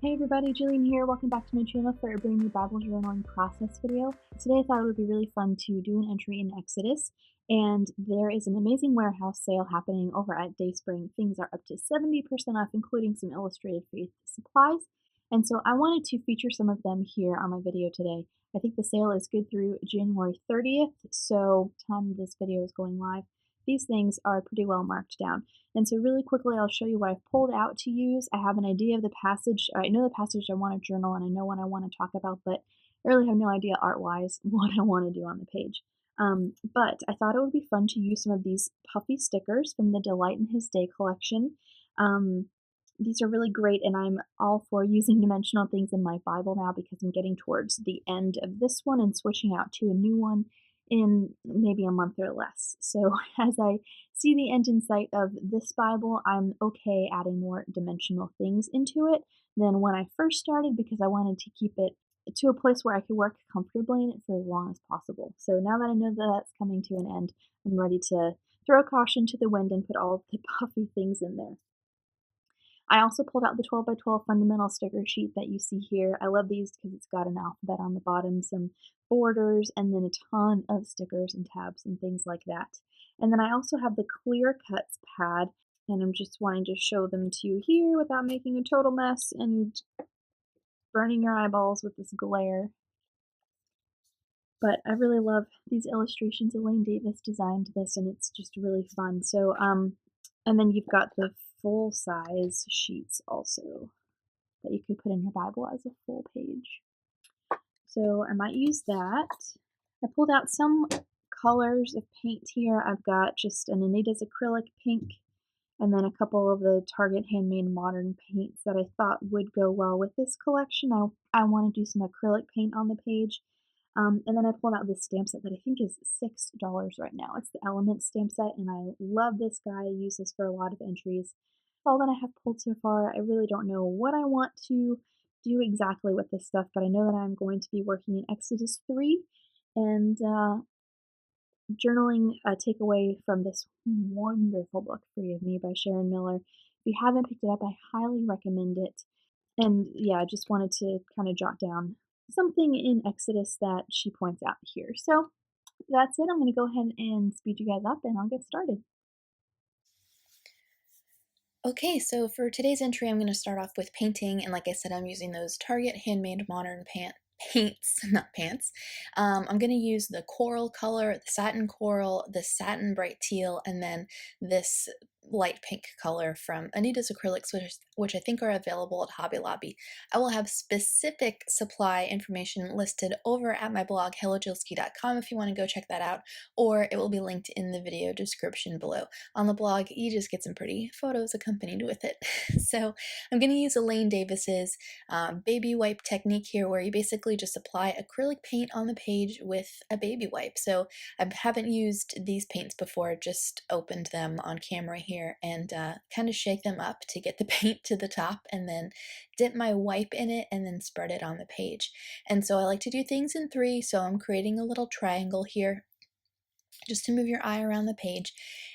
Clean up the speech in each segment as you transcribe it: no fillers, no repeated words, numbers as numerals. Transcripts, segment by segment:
Hey everybody, Jillian here. Welcome back to my channel for a brand new Bible journaling process video. Today I thought it would be really fun to do an entry in Exodus, and there is an amazing warehouse sale happening over at Dayspring. Things are up to 70% off, including some illustrated faith supplies, and so I wanted to feature some of them here on my video today. I think the sale is good through January 30th, so time this video is going live. These things are pretty well marked down. And so really quickly, I'll show you what I've pulled out to use. I have an idea of the passage. I know the passage I want to journal, and I know what I want to talk about, but I really have no idea art-wise what I want to do on the page. But I thought it would be fun to use some of these Puffy stickers from the Delight in His Day collection. These are really great, and I'm all for using dimensional things in my Bible now because I'm getting towards the end of this one and switching out to a new one in maybe a month or less. So as I see the end in sight of this Bible, I'm okay adding more dimensional things into it than when I first started because I wanted to keep it to a place where I could work comfortably in it for as long as possible. So now that I know that that's coming to an end, I'm ready to throw caution to the wind and put all the puffy things in there. I also pulled out the 12 by 12 fundamental sticker sheet that you see here. I love these because it's got an alphabet on the bottom, some borders, and then a ton of stickers and tabs and things like that. And then I also have the clear cuts pad, and I'm just wanting to show them to you here without making a total mess and burning your eyeballs with this glare. But I really love these illustrations. Elaine Davis designed this, and it's just really fun. So, and then you've got the full-size sheets also that you could put in your Bible as a full page. So I might use that. I pulled out some colors of paint here. I've got just an Anita's acrylic pink and then a couple of the Target handmade modern paints that I thought would go well with this collection. I want to do some acrylic paint on the page. And then I pulled out this stamp set that I think is $6 right now. It's the Element stamp set, and I love this guy. I use this for a lot of entries. All that I have pulled so far, I really don't know what I want to do exactly with this stuff, but I know that I'm going to be working in Exodus 3 and journaling a takeaway from this wonderful book, Free of Me by Sharon Miller. If you haven't picked it up, I highly recommend it. And yeah, I just wanted to kind of jot down something in Exodus that she points out here. So that's it. I'm going to go ahead and speed you guys up and I'll get started. Okay, so for today's entry, I'm going to start off with painting, and like I said, I'm using those Target handmade modern paints, not pants. I'm going to use the coral color, the satin coral, the satin bright teal, and then this light pink color from Anita's acrylics, which I think are available at Hobby Lobby. I will have specific supply information listed over at my blog, hellojilski.com, if you want to go check that out, or it will be linked in the video description below. On the blog, you just get some pretty photos accompanied with it. So I'm going to use Elaine Davis's baby wipe technique here, where you basically just apply acrylic paint on the page with a baby wipe. So I haven't used these paints before, just opened them on camera here and kind of shake them up to get the paint to the top, and then dip my wipe in it and then spread it on the page. And so I like to do things in three, so I'm creating a little triangle here just to move your eye around the page.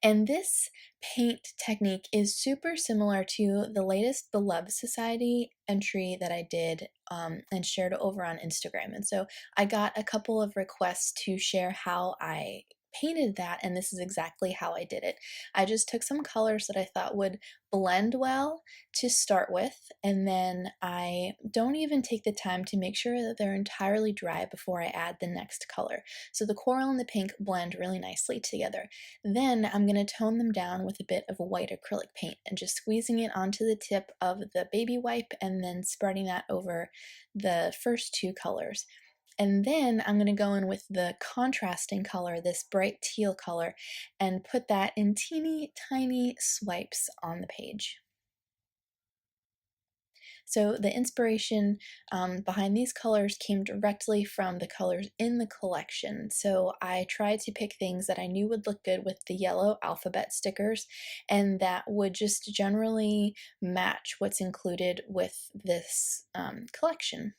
And this paint technique is super similar to the latest Beloved Society entry that I did and shared over on Instagram. And so I got a couple of requests to share how I painted that, and this is exactly how I did it. I just took some colors that I thought would blend well to start with, and then I don't even take the time to make sure that they're entirely dry before I add the next color. So the coral and the pink blend really nicely together. Then I'm going to tone them down with a bit of a white acrylic paint and just squeezing it onto the tip of the baby wipe and then spreading that over the first two colors. And then I'm going to go in with the contrasting color, this bright teal color, and put that in teeny tiny swipes on the page. So the inspiration behind these colors came directly from the colors in the collection. So I tried to pick things that I knew would look good with the yellow alphabet stickers and that would just generally match what's included with this collection.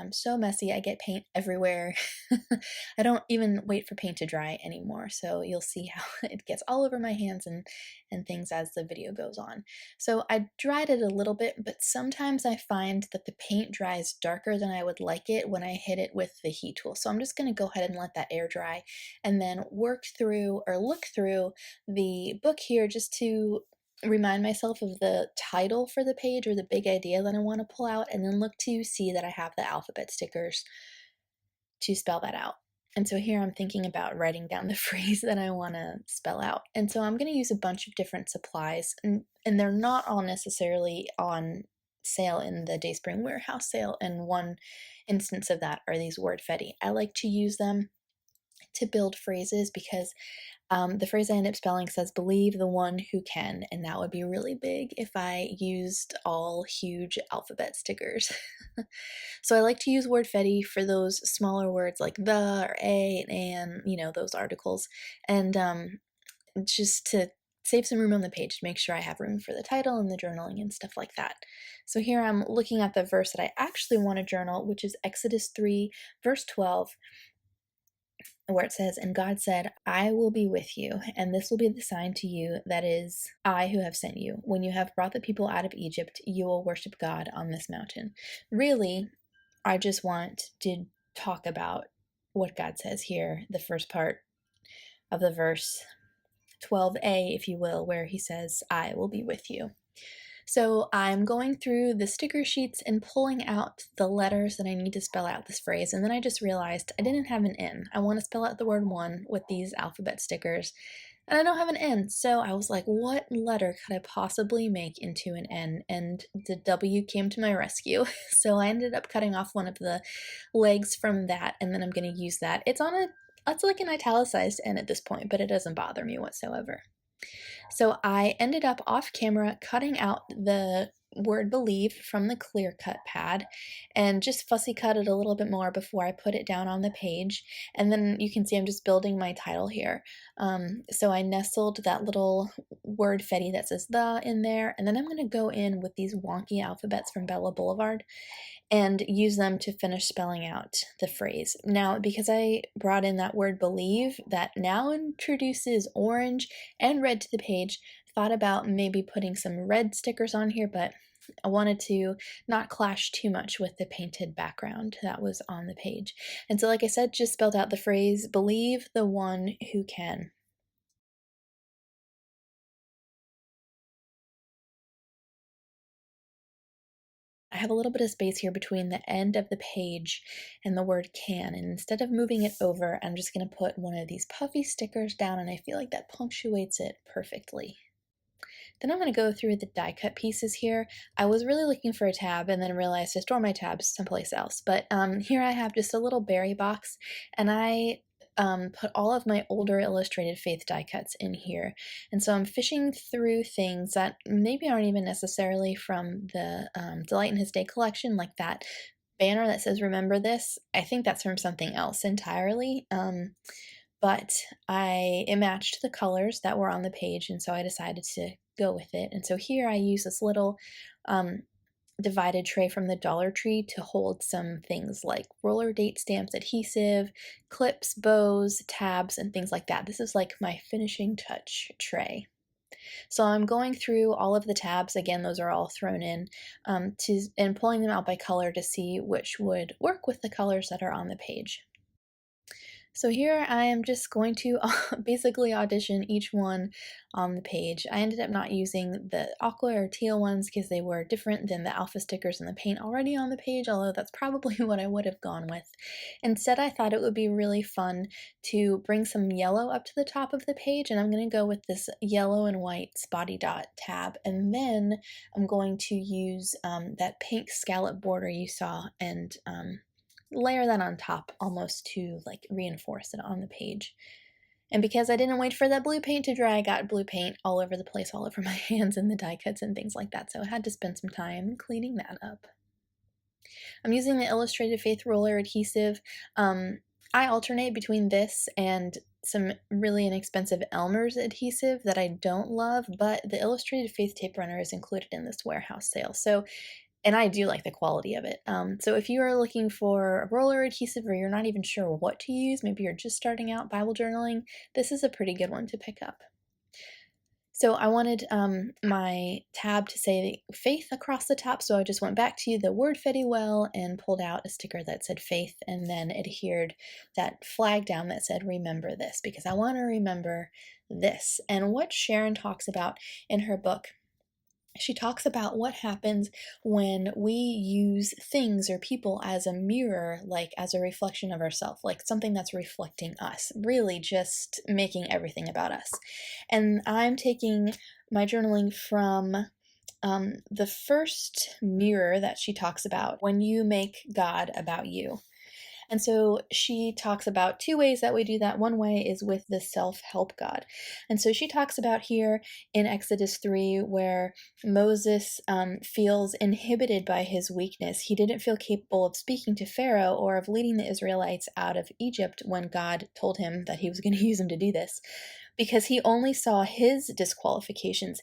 and I'm so messy. I get paint everywhere. I don't even wait for paint to dry anymore, so you'll see how it gets all over my hands and things as the video goes on. So I dried it a little bit, but sometimes I find that the paint dries darker than I would like it when I hit it with the heat tool. So I'm just going to go ahead and let that air dry and then work through or look through the book here just to remind myself of the title for the page or the big idea that I want to pull out, and then look to see that I have the alphabet stickers to spell that out. And so here I'm thinking about writing down the phrase that I want to spell out. And so I'm going to use a bunch of different supplies, and they're not all necessarily on sale in the Dayspring Warehouse sale. And one instance of that are these word fetty. I like to use them to build phrases because the phrase I end up spelling says, believe the one who can, and that would be really big if I used all huge alphabet stickers. So I like to use wordfetti for those smaller words like the or a and, those articles, and just to save some room on the page to make sure I have room for the title and the journaling and stuff like that. So here I'm looking at the verse that I actually want to journal, which is Exodus 3, verse 12, where it says, and God said, I will be with you, and this will be the sign to you that is I who have sent you. When you have brought the people out of Egypt, you will worship God on this mountain. Really, I just want to talk about what God says here, the first part of the verse 12a, if you will, where he says, I will be with you. So I'm going through the sticker sheets and pulling out the letters that I need to spell out this phrase, and then I just realized I didn't have an N. I want to spell out the word one with these alphabet stickers, and I don't have an N, so I was like, what letter could I possibly make into an N? And the W came to my rescue, so I ended up cutting off one of the legs from that, and then I'm going to use that. It's like an italicized N at this point, but it doesn't bother me whatsoever. So I ended up off camera cutting out the word believe from the clear cut pad and just fussy cut it a little bit more before I put it down on the page. And then you can see I'm just building my title here. So I nestled that little word fetty that says the in there, and then I'm going to go in with these wonky alphabets from Bella Boulevard and use them to finish spelling out the phrase. Now, because I brought in that word believe that now introduces orange and red to the page, thought about maybe putting some red stickers on here, but I wanted to not clash too much with the painted background that was on the page. And so, like I said, just spelled out the phrase, believe the one who can. I have a little bit of space here between the end of the page and the word can, and instead of moving it over, I'm just going to put one of these puffy stickers down, and I feel like that punctuates it perfectly. Then I'm going to go through the die cut pieces here. I was really looking for a tab and then realized to store my tabs someplace else, but here I have just a little berry box, and I put all of my older Illustrated Faith die cuts in here. And so I'm fishing through things that maybe aren't even necessarily from the Delight in His Day collection, like that banner that says remember this. I think that's from something else entirely. But it matched the colors that were on the page, and so I decided to go with it. And so here I use this little divided tray from the Dollar Tree to hold some things like roller date stamps, adhesive, clips, bows, tabs, and things like that. This is like my finishing touch tray. So I'm going through all of the tabs, again, those are all thrown in, and pulling them out by color to see which would work with the colors that are on the page. So here I am just going to basically audition each one on the page. I ended up not using the aqua or teal ones because they were different than the alpha stickers and the paint already on the page, although that's probably what I would have gone with. Instead, I thought it would be really fun to bring some yellow up to the top of the page, and I'm going to go with this yellow and white spotty dot tab, and then I'm going to use that pink scallop border you saw and layer that on top almost to like reinforce it on the page. And because I didn't wait for that blue paint to dry, I got blue paint all over the place, all over my hands and the die cuts and things like that, so I had to spend some time cleaning that up. I'm using the Illustrated Faith Roller adhesive. I alternate between this and some really inexpensive Elmer's adhesive that I don't love, but the Illustrated Faith tape runner is included in this warehouse sale. So And I do like the quality of it. So if you are looking for a roller adhesive or you're not even sure what to use, maybe you're just starting out Bible journaling, this is a pretty good one to pick up. So I wanted my tab to say faith across the top, so I just went back to the word Fetty Well and pulled out a sticker that said faith, and then adhered that flag down that said remember this, because I want to remember this. And what Sharon talks about in her book, she talks about what happens when we use things or people as a mirror, like as a reflection of ourselves, like something that's reflecting us, really just making everything about us. And I'm taking my journaling from the first mirror that she talks about, when you make God about you. And so she talks about two ways that we do that. One way is with the self-help God. And so she talks about here in Exodus 3 where Moses feels inhibited by his weakness. He didn't feel capable of speaking to Pharaoh or of leading the Israelites out of Egypt when God told him that he was going to use him to do this, because he only saw his disqualifications.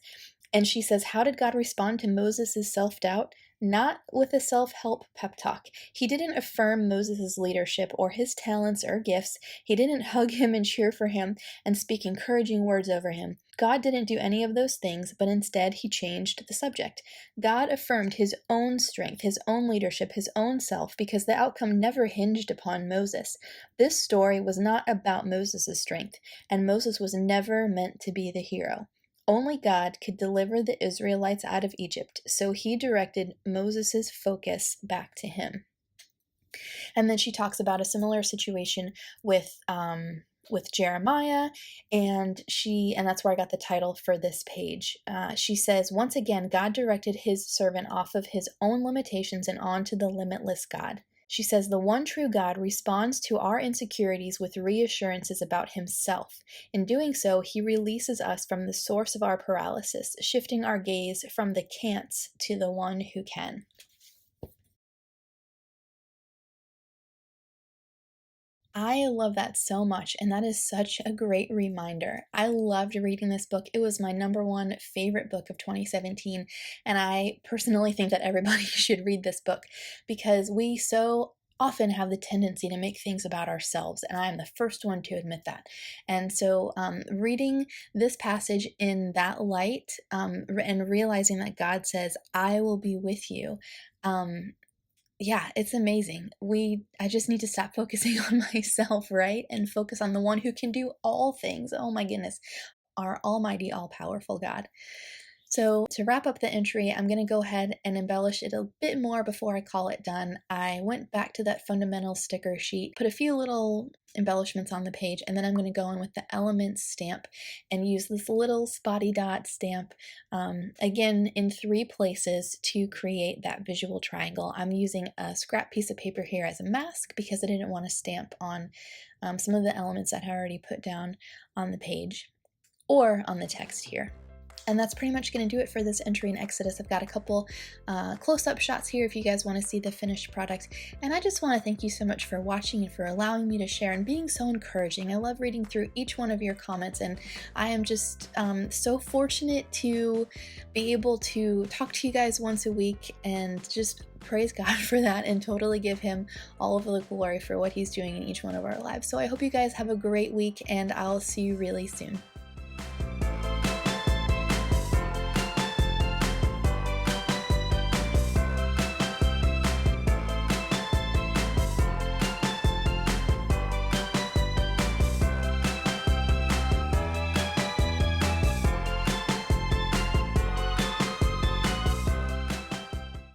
And she says, how did God respond to Moses' self-doubt? Not with a self-help pep talk. He didn't affirm Moses' leadership or his talents or gifts. He didn't hug him and cheer for him and speak encouraging words over him. God didn't do any of those things, but instead he changed the subject. God affirmed his own strength, his own leadership, his own self, because the outcome never hinged upon Moses. This story was not about Moses' strength, and Moses was never meant to be the hero. Only God could deliver the Israelites out of Egypt, so he directed Moses' focus back to him. And then she talks about a similar situation with Jeremiah, and that's where I got the title for this page. She says, once again, God directed his servant off of his own limitations and onto the limitless God. She says, the one true God responds to our insecurities with reassurances about himself. In doing so, he releases us from the source of our paralysis, shifting our gaze from the can'ts to the one who can. I love that so much, and that is such a great reminder. I loved reading this book. It was my number one favorite book of 2017, and I personally think that everybody should read this book, because we so often have the tendency to make things about ourselves, and I am the first one to admit that. And so reading this passage in that light, and realizing that God says, I will be with you, yeah, it's amazing. I just need to stop focusing on myself, right? And focus on the one who can do all things. Oh my goodness, our almighty, all-powerful God. So to wrap up the entry, I'm going to go ahead and embellish it a bit more before I call it done. I went back to that fundamental sticker sheet, put a few little embellishments on the page, and then I'm going to go in with the elements stamp and use this little spotty dot stamp, again in 3 places to create that visual triangle. I'm using a scrap piece of paper here as a mask because I didn't want to stamp on some of the elements that I already put down on the page or on the text here. And that's pretty much going to do it for this entry in Exodus. I've got a couple close-up shots here if you guys want to see the finished product. And I just want to thank you so much for watching and for allowing me to share and being so encouraging. I love reading through each one of your comments, and I am just so fortunate to be able to talk to you guys once a week and just praise God for that and totally give him all of the glory for what he's doing in each one of our lives. So I hope you guys have a great week, and I'll see you really soon.